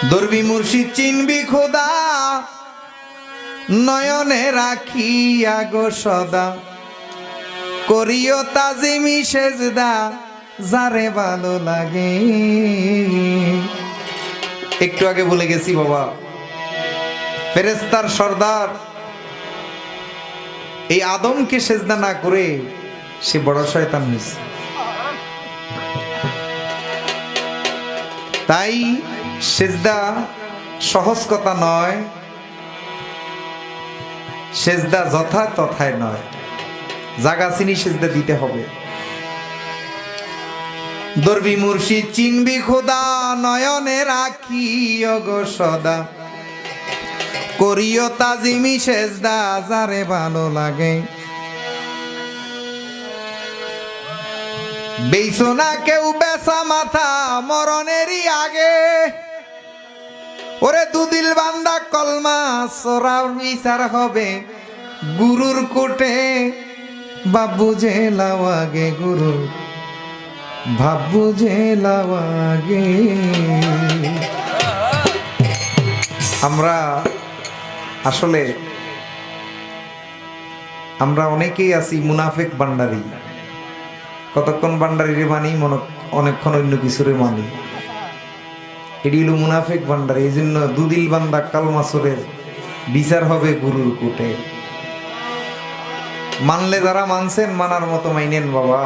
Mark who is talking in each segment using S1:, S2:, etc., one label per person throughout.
S1: দরবি মুর্শিদ চিনবি খোদা নয়নে রাখিয়া গো সদা করিও তাজিমি সেজদা যারে ভালো লাগে। একটু আগে বলে গেছি বাবা, ফেরেশতার সর্দার এই আদমকে সেজদা না করে সে বড় শয়তান হয়েছে। তাই সেজদা সহজ কথা নয়, সেজদা যথা তথায় নয়, জাগা চিনি সেজদা দিতে হবে। দরবি মুর্শিদ চিনবি খোদা নয়নে রাখিও গো সদা করিও তাজিমি সেজদা যারে ভালো লাগে। বেইছো না কেউ বেসা মাথা মরণেরই আগে, ওরে দুদিল বান্দা কলমা সোরার বিচার হবে গুরুর কোটে। বাবু যে লাওয়াগে গুরু ভাবু যে লাওয়াগে। আমরা আসলে আমরা অনেকেই আছি মুনাফিক ভান্ডারি। কতক্ষণ ভান্ডারি রে মানি, অনেকক্ষণ অন্য কিছুরে মানি। এটি হলো মুনাফিক ভান্ডারি। এই জন্য দুদিল বান্দা কালমা সোরের বিচার হবে গুরুর কোটে। মানলে যারা মানছেন মানার মতো মাইনেন বাবা।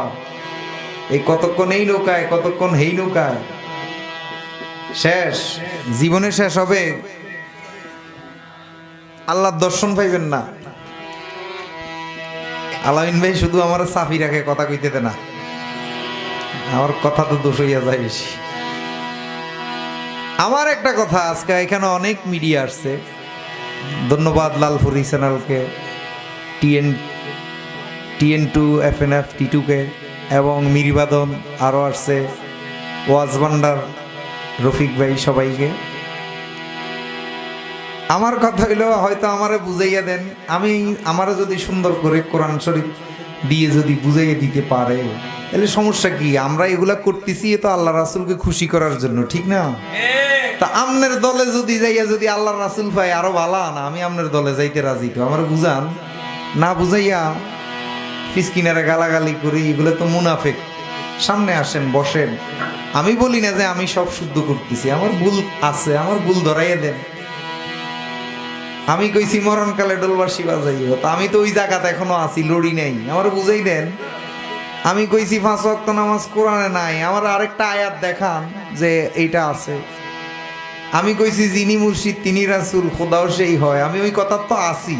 S1: এই কতক্ষণ এই নৌকায়, কতক্ষণ হেই নৌকায়, শেষ জীবনে শেষ হবে, আল্লাহর দর্শন পাইবেন না। আলামিন ভাই শুধু আমার সাফি রাখে, কথা কইতে দে না, আমার কথা তো দোষ হইয়া যায় বেশি। আমার একটা কথা, আজকে এখানে অনেক মিডিয়া আসছে, ধন্যবাদ লালপুরি চ্যানেলকে, TN2 FNF T2 কে এবং মিরিবাদন আরও আসছে, ওয়াজ ভান্ডার রফিক ভাই, সবাইকে। আমার কথা হইলো হয়তো আমারে বুঝাইয়া দেন, আমি আমারে যদি সুন্দর করে কোরআন শরীফ দিয়ে যদি বুঝাইয়া দিতে পারে তাহলে সমস্যা কি? আমরা এগুলা করতেছি তো আল্লাহ রাসূলকে খুশি করার জন্য, ঠিক না? তা আমনের দলে যদি যাইয়া যদি আল্লাহ রাসূল ভাই আরো ভালো না, আমি আমনের দলে যাইতে রাজি। তো আমার বুঝান, না বুঝাইয়া ফিসকিনারে গালাগালি করি, এগুলো তো মুনাফিক। সামনে আসেন, বসেন। আমি বলি না যে আমি সব শুদ্ধ করতেছি, আমার ভুল আছে, আমার ভুল ধরাইয়া দেন। আমি কইছি মরণকালে ডোলবাসী বাজাইও, তা আমি তো ওই জায়গাতে এখনো আছি, লড়ি নাই, আমার বুঝাই দেন। আমি কইছি 5 ওয়াক্ত নামাজ কোরআনে নাই, আমার আরেকটা আয়াত দেখান যে এইটা আছে। আমি কইছি যিনি মুর্শিদ তিনি রাসূল, খোদাও সেই হয়, আমি ওই কথা তো আছি।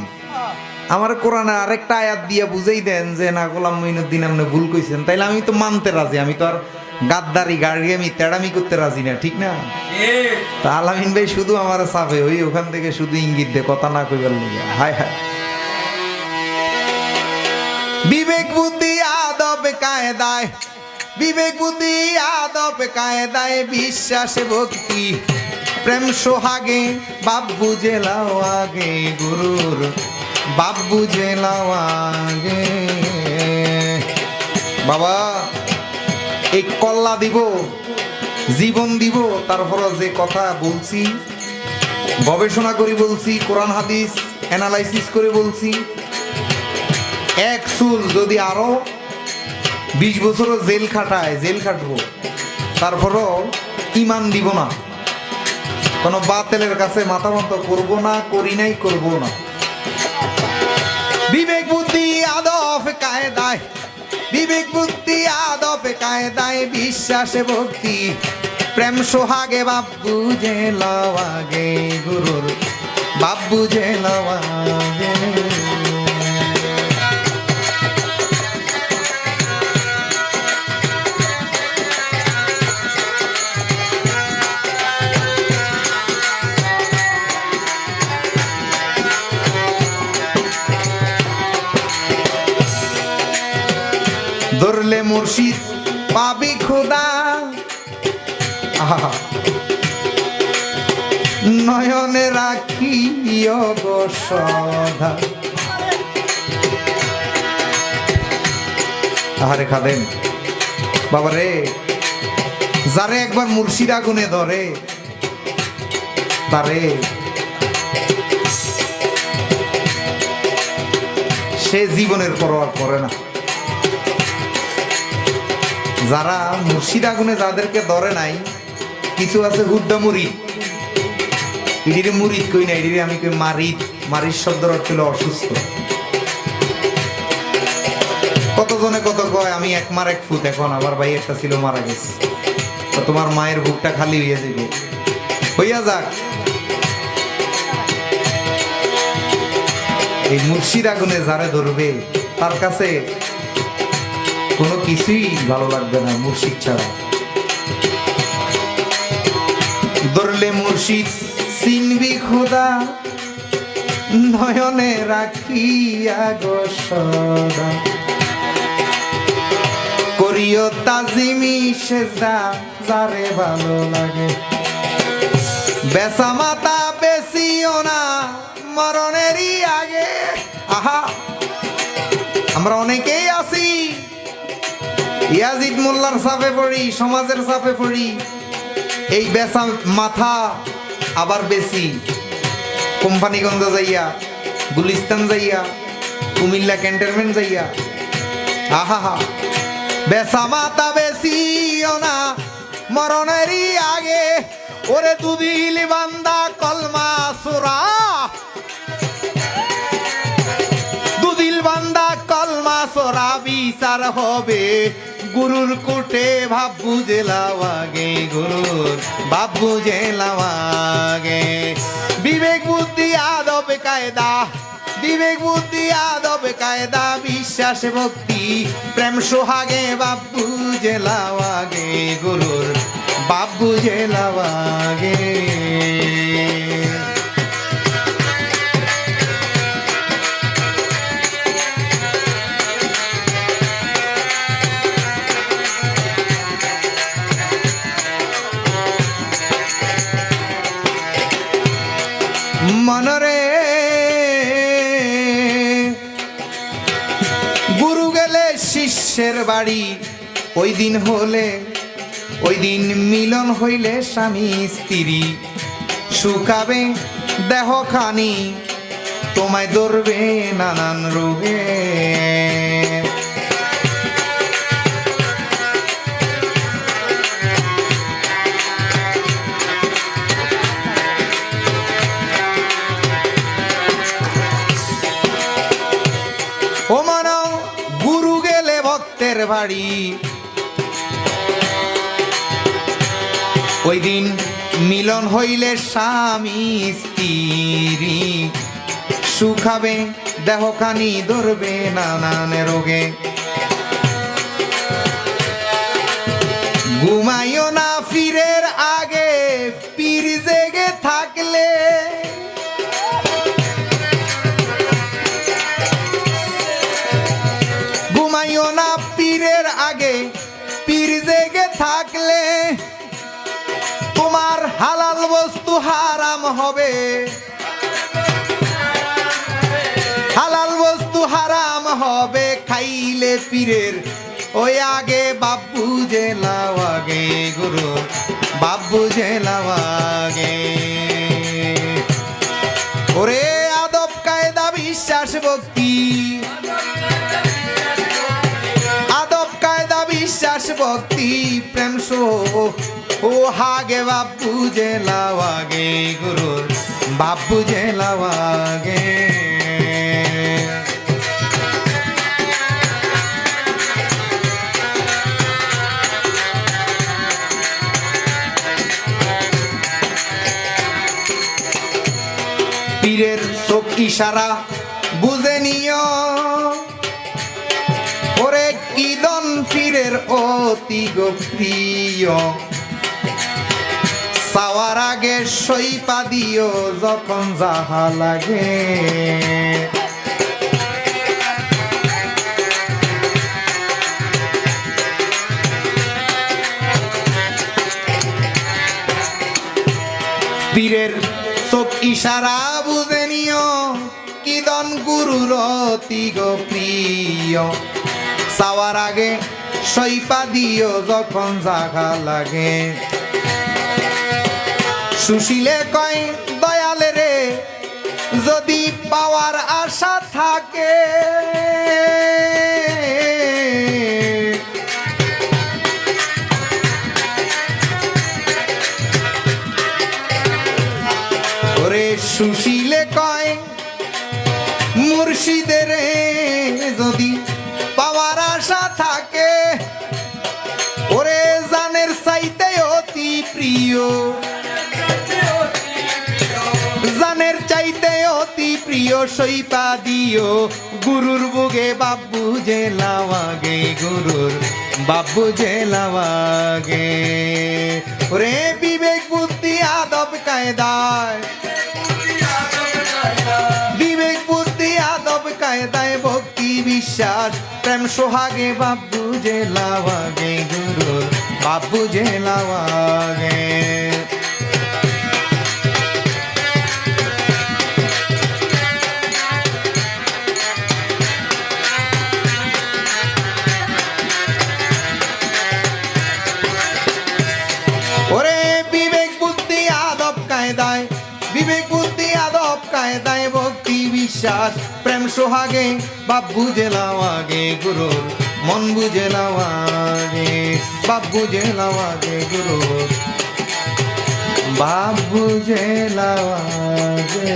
S1: আমার কোরআনে আরেকটা আয়াত দিয়ে বুঝাই দেন যে না গোলাম মঈনুদ্দিন আপনি ভুল কইছেন, তাইলে আমি তো মানতে রাজি। আমি তো আর গাদ্দারি গাড়ি আমি তেড়ামি করতে রাজি না, ঠিক না? তা আলামিন ভাই শুধু আমার চাপে ওই ওখান থেকে শুধু ইঙ্গিত দে, কথা না কইবার লাগে। হায় হায়, বিবেক বুদ্ধি আদব কায়দায়, বিবেক বুদ্ধি আদব কায়দায়, বিশ্বাসে ভক্তি প্রেম সোহাগে, বাবু জেলাও আগে গুরুর, বাবু জেলাও আগে। বাবা এই কল্লা দিব, জীবন দিব, তারপর যে কথা বলছি গবেষণা করে বলছি, কোরআন হাদিস অ্যানালাইসিস করে বলছি। এক চুল যদি আরো 20 বছরও জেল খাটায়, জেল খাটবো, তারপরও ইমান দিব না, কোনো বাতিলের কাছে মাথা মত করবো না, করি নাই, করবো না। বিবেক বুদ্ধি আদব কায়দায়, বিবেক বুদ্ধি আদব কায়দায়, বিশ্বাসে ভক্তি প্রেম সোহাগে, বাবু যে লাওয়াগে গুরুর, বাবু যে লাওয়াগে। ধরলে মুর্শিদ পাবি খোদা, নয়নে রাখিও গো সদা। আহারে খাদেম বাবা রে, যারে একবার মুর্শিদ আগুনে ধরে তারে সে জীবনের পরোয়া করে না। যারা মুর্শিদ আগুনে যাদেরকে ধরে নাই, কিছু আছে হুড্ডা মুরিদ, ইডিরে মুরিদ কই না, ইডিরে আমি কই মারিদ। মারিদ শব্দের অর্থ হলো অসুস্থ। কতজনে কত কয় আমি এক মার এক ফুট, এখন আমার ভাই একটা ছিল মারা গেছে, তোমার মায়ের বুকটা খালি হয়ে যাবে, হইয়া যাক। এই মুর্শিদ আগুনে যারা ধরবে তার কাছে কোনো কিছুই ভালো লাগবে না মুর্শিদ ছাড়া। ধরলে মুর্শিদ চিনবি খোদা, নয়নে রাখিয়া গো সদা, করিও তাজিমি সেজদা যারে ভালো লাগে। বেচা মাতা বেশিও না মরণেরই আগে। আহা, আমরা অনেকেই আছি ইয়াজিদ মোল্লার চাপে পড়ি, সমাজের চাপে পড়ি, এই বেচা মাথা আবার বেশি কোম্পানিগঞ্জ যাইয়া, গুলিস্তান যাইয়া, কুমিল্লা ক্যান্টনমেন্ট যাইয়া। আহা হা, বেচা মাতা বেশিও না মরণেরই আগে। ওরে দুদিল বান্দা কলমা সুরা, দুদিল বান্দা কলমা সোরা বিচার হবে গুরুর কোটে। ভাব বুঝে লাওয়াগে গুরুর ভাব বুঝে লাওয়াগে। বিবেক বুদ্ধি আদব কায়দা, বিবেক বুদ্ধি আদব কায়দা, বিশ্বাস ভক্তি প্রেম সোহাগে বাপ বুঝে লাওয়াগে গুরুর বাপ বুঝে লাওয়াগে। মনরে গুরু গেলে শিষ্যের বাড়ি, ওই দিন হলে ওই দিন মিলন হইলে স্বামী স্ত্রী। শুকাবে দেহ খানি তোমায় ধরবে নানান রোগে। ও মানো গুরু গেলে ভক্তের বাড়ি, ওই দিন মিলন হইলে স্বামী স্ত্রী। শুকাবে দেহখানি ধরবে নানান রোগে। ঘুমাইও না ফিরের আগে পীর জেগে থাকলে। ঘুমাইও না পীরের আগে পীর জেগে থাকলে। তোমার হালাল বস্তু হারাম হবে, হালাল বস্তু হারাম হবে খাইলে পীরের ওই আগে। বাবু যে লাওয়াগে গুরু বাবু যে লাওয়াগে। ওরে আদব কায়দা বিশ্বাস ভক্তি, আদব কায়দা বিশ্বাস ভক্তি প্রেম ও হাগে বাবু যে লাওয়াগে গুরুর বাবু যে লাওয়াগে। পীরের চোখ ইশারা বুঝে নিও। ওরে কিদন পীরের অতি প্রিয়। চাওয়ার আগে সইপা দিও যখন যাহা লাগে। পীরের চোখ ইশারা বুঝে নিও। কিদন গুরুর অতি প্রিয়। চাওয়ার আগে সইপা দিও যখন জাগা লাগে। সুশীলে কয় দয়ালে রে যদি পাওয়ার আশা থাকে ওরে সুশীলে কয় মুর্শিদের যদি পাওয়ার আশা থাকে ওরে জানের চাইতে অতি প্রিয় জানের চাইতে অতি প্রিয় সইপা দিও গুরুর বুগে বাবু যে লাওয়াগে গুরুর বাবু যে লাওয়াগে ওরে বিবেক বুদ্ধি আদব কায়দায় বিবেক বুদ্ধি আদব কায়দায় ভক্তি বিশ্বাস প্রেম সোহাগে বাবু যে লাওয়াগে গুরুর বাবু যে লাওয়াগে ওরে বিবেক বুদ্ধি আদব কায়দায় বিবেক বুদ্ধি আদব কায়দায় ভক্তি বিশ্বাস প্রেম সোহাগে বাপ বুঝে লাওয়াগে গুরুর মন বুঝে লাওয়াগে বাপ বুঝে লাওয়াগে গুরুর বাপ বুঝে লাওয়াগে।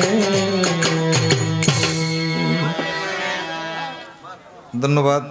S1: ধন্যবাদ।